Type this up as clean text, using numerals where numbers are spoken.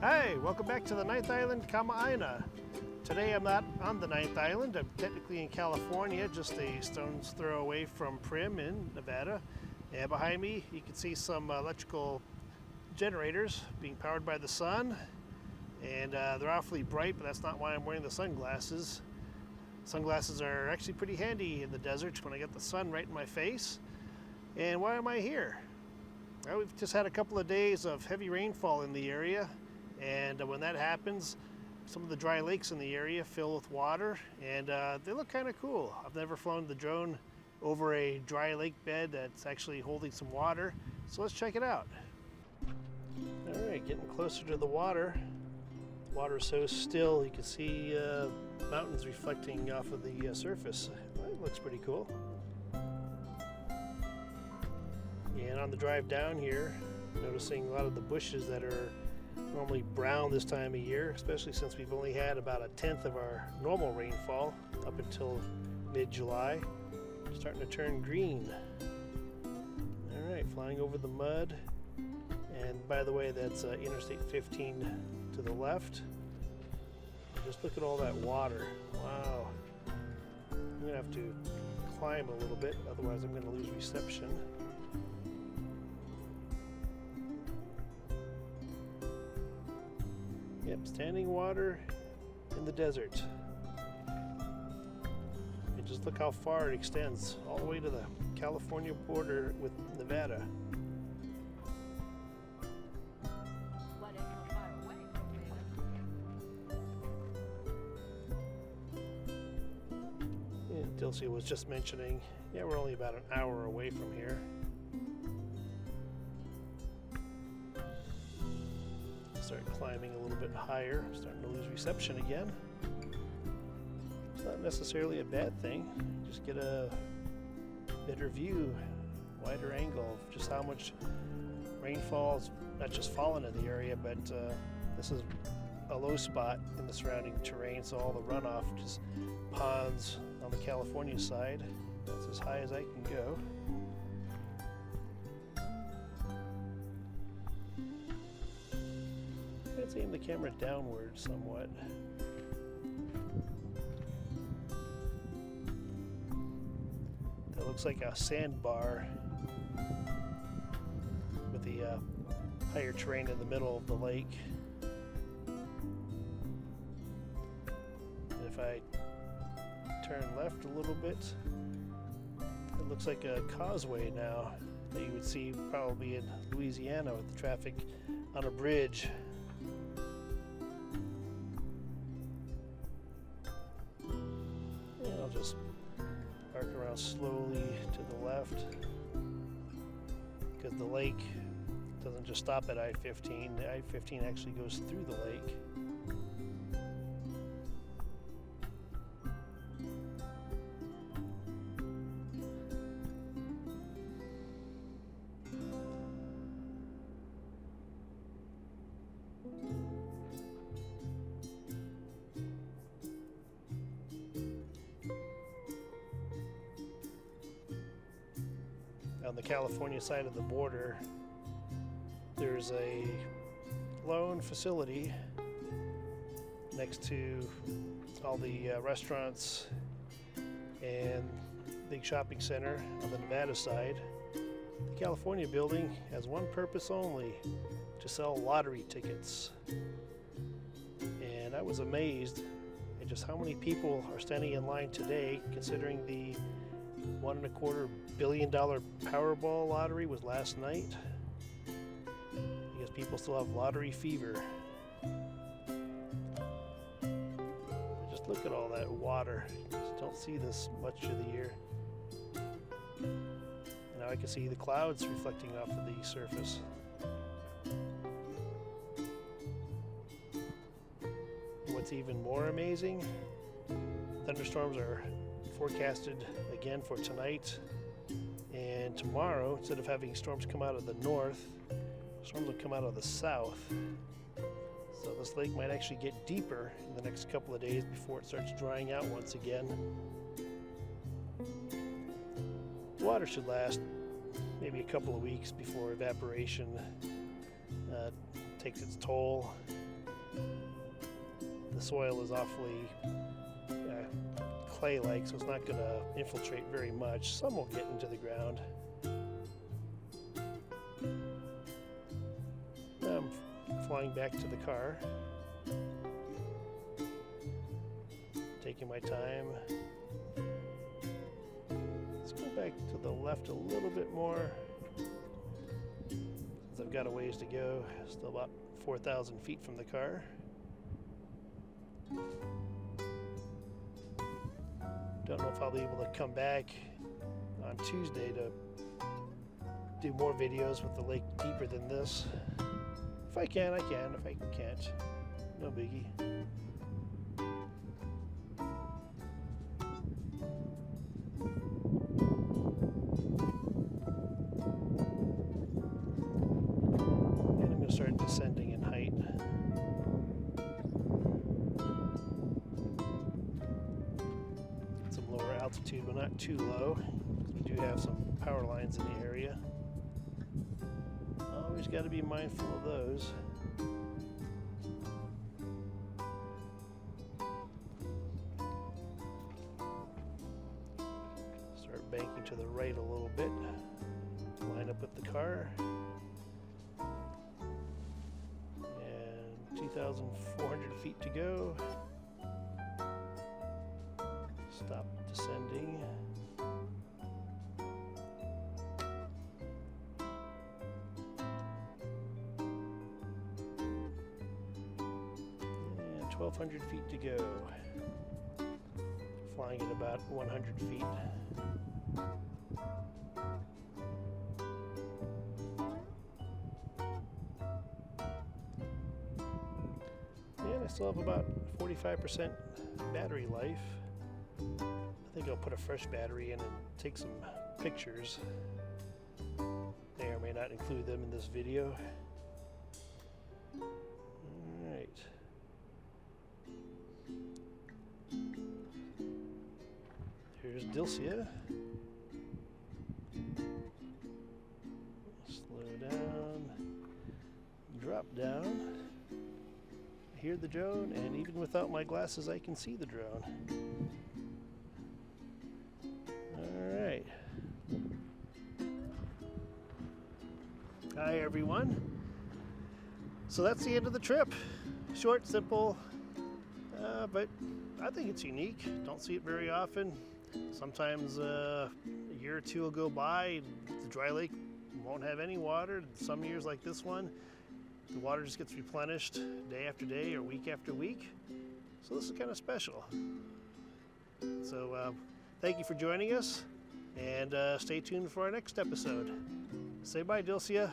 Hi, welcome back to the 9th Island, Kama'aina. Today I'm not on the 9th Island, I'm technically in California, just a stone's throw away from Primm in Nevada. And behind me you can see some electrical generators being powered by the sun. And they're awfully bright, but that's not why I'm wearing the sunglasses. Sunglasses are actually pretty handy in the desert when I get the sun right in my face. And why am I here? Well, we've just had a couple of days of heavy rainfall in the area. And when that happens, some of the dry lakes in the area fill with water, and they look kind of cool. I've never flown the drone over a dry lake bed that's actually holding some water, so let's check it out. All right, getting closer to the water. The water is so still, you can see mountains reflecting off of the surface. That looks pretty cool. And on the drive down here, noticing a lot of the bushes that are normally brown this time of year, especially since we've only had about 1/10 of our normal rainfall up until mid-July. Starting to turn green. All right, flying over the mud. And by the way, that's Interstate 15 to the left. Just look at all that water. Wow. I'm gonna have to climb a little bit, otherwise I'm gonna lose reception. Yep, standing water in the desert. And just look how far it extends, all the way to the California border with Nevada. Yeah, Dilcia was just mentioning, yeah, we're only about an hour away from here. Start climbing a little bit higher, starting to lose reception again. It's not necessarily a bad thing, just get a better view, wider angle of just how much rainfall is not just fallen in the area, but this is a low spot in the surrounding terrain, so all the runoff, just ponds on the California side. That's as high as I can go. Let's aim the camera downward somewhat. That looks like a sandbar with the higher terrain in the middle of the lake. And if I turn left a little bit, it looks like a causeway now that you would see probably in Louisiana with the traffic on a bridge. I'll just arc around slowly to the left because the lake doesn't just stop at I-15. The I-15 actually goes through the lake. On the California side of the border, there's a lone facility next to all the restaurants and big shopping center on the Nevada side. The California building has one purpose only, to sell lottery tickets. And I was amazed at just how many people are standing in line today, considering the $1.25 billion Powerball lottery was last night. Because people still have lottery fever. Just look at all that water. Just don't see this much of the year. Now I can see the clouds reflecting off of the surface. What's even more amazing, thunderstorms are forecasted again for tonight and tomorrow. Instead of having storms come out of the north, storms will come out of the south. So this lake might actually get deeper in the next couple of days before it starts drying out once again. The water should last maybe a couple of weeks before evaporation takes its toll the soil is awfully clay-like, so it's not going to infiltrate very much. Some will get into the ground. Now I'm flying back to the car, taking my time. Let's go back to the left a little bit more, since I've got a ways to go. Still about 4,000 feet from the car. Don't know if I'll be able to come back on Tuesday to do more videos with the lake deeper than this. If I can, I can. If I can't, no biggie. And I'm going to start descending in height. Some lower altitude, but not too low, because we do have some power lines in the area. Always got to be mindful of those. Start banking to the right a little bit. Line up with the car. And 2,400 feet to go. Stop descending. And 1,200 feet to go. Flying at about 100 feet. And I still have about 45% battery life. I think I'll put a fresh battery in and take some pictures. May or may not include them in this video. Alright. Here's Dilcia. Slow down. Drop down. I hear the drone, and even without my glasses I can see the drone. Alright. Hi everyone. So that's the end of the trip. Short, simple, but I think it's unique. Don't see it very often. Sometimes a year or two will go by, the dry lake won't have any water. Some years like this one, the water just gets replenished day after day or week after week. So this is kind of special. So thank you for joining us, and stay tuned for our next episode. Say bye, Dilcia.